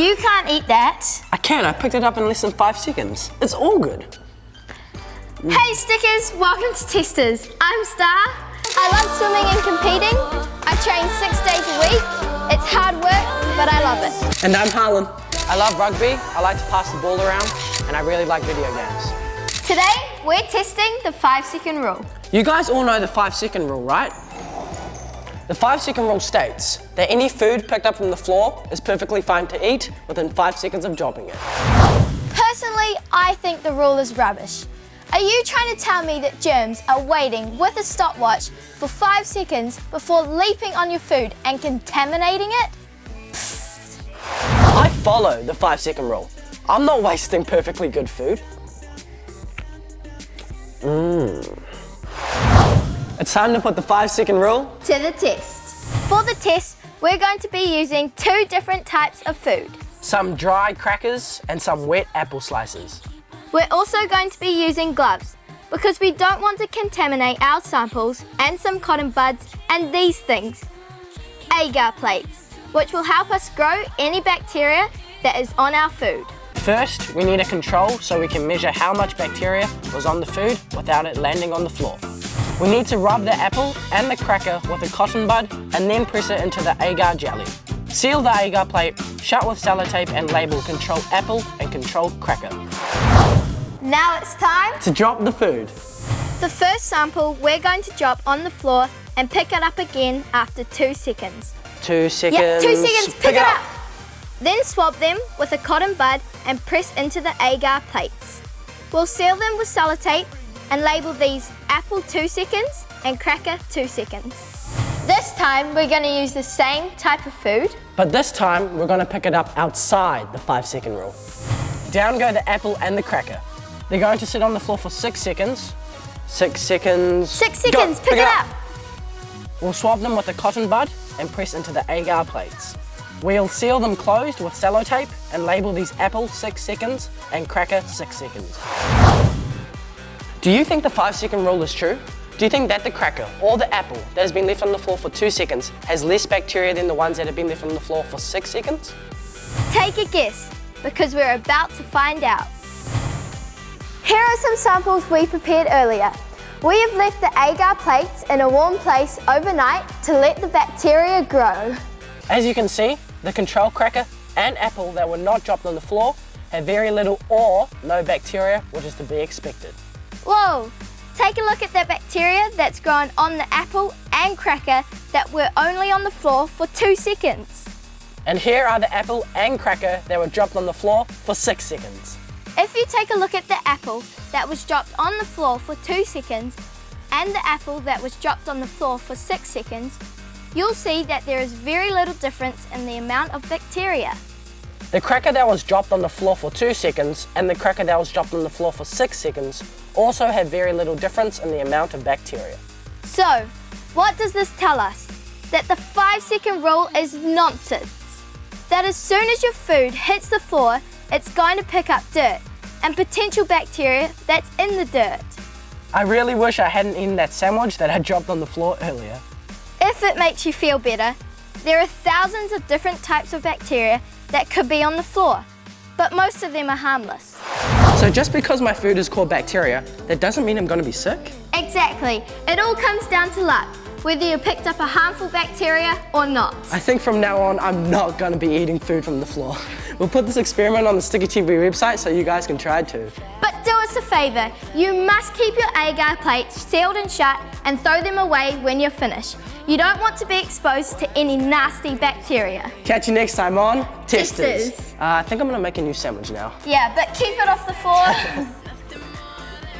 You can't eat that. I can, I picked it up in less than 5 seconds. It's all good. Hey Stickers, welcome to Testers. I'm Star. I love swimming and competing. I train 6 days a week. It's hard work, but I love it. And I'm Harlan. I love rugby, I like to pass the ball around, and I really like video games. Today, we're testing the 5-second rule. You guys all know the 5-second rule, right? The 5-second rule states that any food picked up from the floor is perfectly fine to eat within 5 seconds of dropping it. Personally, I think the rule is rubbish. Are you trying to tell me that germs are waiting with a stopwatch for 5 seconds before leaping on your food and contaminating it? I follow the 5-second rule. I'm not wasting perfectly good food. It's time to put the 5-second rule to the test. For the test, we're going to be using 2 different types of food. Some dry crackers and some wet apple slices. We're also going to be using gloves because we don't want to contaminate our samples, and some cotton buds and these things, agar plates, which will help us grow any bacteria that is on our food. First, we need a control so we can measure how much bacteria was on the food without it landing on the floor. We need to rub the apple and the cracker with a cotton bud and then press it into the agar jelly. Seal the agar plate, shut with sellotape and label control apple and control cracker. Now it's time to drop the food. The first sample we're going to drop on the floor and pick it up again after 2 seconds. 2 seconds. Yeah, 2 seconds, pick it up. Then swab them with a cotton bud and press into the agar plates. We'll seal them with sellotape and label these apple 2 seconds and cracker 2 seconds. This time we're going to use the same type of food. But this time we're going to pick it up outside the 5-second rule. Down go the apple and the cracker. They're going to sit on the floor for 6 seconds. 6 seconds. 6 seconds, pick it up. We'll swab them with a cotton bud and press into the agar plates. We'll seal them closed with sellotape and label these apple 6 seconds and cracker 6 seconds. Do you think the 5-second rule is true? Do you think that the cracker or the apple that has been left on the floor for 2 seconds has less bacteria than the ones that have been left on the floor for 6 seconds? Take a guess, because we're about to find out. Here are some samples we prepared earlier. We have left the agar plates in a warm place overnight to let the bacteria grow. As you can see, the control cracker and apple that were not dropped on the floor have very little or no bacteria, which is to be expected. Whoa! Take a look at the bacteria that's grown on the apple and cracker that were only on the floor for 2 seconds. And here are the apple and cracker that were dropped on the floor for 6 seconds. If you take a look at the apple that was dropped on the floor for 2 seconds and the apple that was dropped on the floor for 6 seconds, you'll see that there is very little difference in the amount of bacteria. The cracker that was dropped on the floor for 2 seconds and the cracker that was dropped on the floor for 6 seconds also have very little difference in the amount of bacteria. So, what does this tell us? That the 5-second rule is nonsense. That as soon as your food hits the floor, it's going to pick up dirt and potential bacteria that's in the dirt. I really wish I hadn't eaten that sandwich that I dropped on the floor earlier. If it makes you feel better, there are thousands of different types of bacteria that could be on the floor, but most of them are harmless. So just because my food is called bacteria, that doesn't mean I'm going to be sick? Exactly. It all comes down to luck, whether you picked up a harmful bacteria or not. I think from now on, I'm not going to be eating food from the floor. We'll put this experiment on the Sticky TV website so you guys can try it too. But do us a favour, you must keep your agar plates sealed and shut and throw them away when you're finished. You don't want to be exposed to any nasty bacteria. Catch you next time on Testers. Testers. I think I'm going to make a new sandwich now. Yeah, but keep it off the floor.